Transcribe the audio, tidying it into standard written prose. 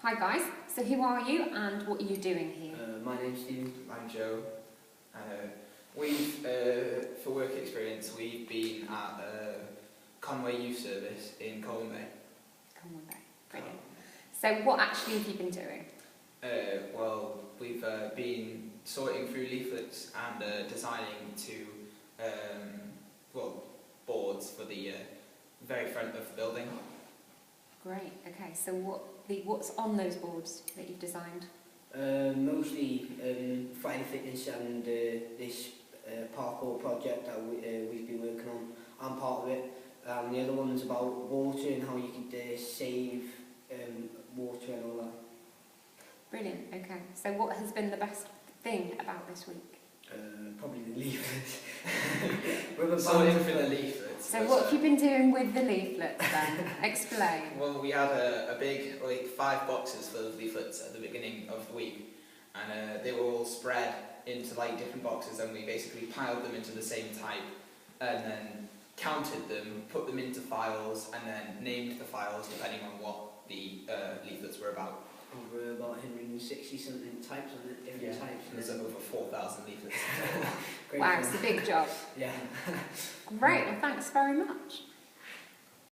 Hi guys, so who are you and what are you doing here? My name's Steve. I'm Joe. We've, for work experience, we've been at Conwy Youth Service in Conwy. Conwy, brilliant. So what actually have you been doing? Well, we've been sorting through leaflets and designing boards for the very front of the building. Great, okay, so what's on those boards that you've designed? Mostly fire fitness and this parkour project that we've been working on. I'm part of it. The other one's about water and how you could save water and all that. Brilliant, okay. So what has been the best thing about this week? Probably the leaflets. Sorting for the leaflets. So what have you been doing with the leaflets then? Explain. Well, we had a big, 5 boxes full of leaflets at the beginning of the week, and they were all spread into different boxes, and we basically piled them into the same type, and then counted them, put them into files, and then named the files depending on what the leaflets were about. Over about 160 something types on it, different types. There's over 4,000 leaflets. Wow, it's a big job. Yeah. Great, well thanks very much.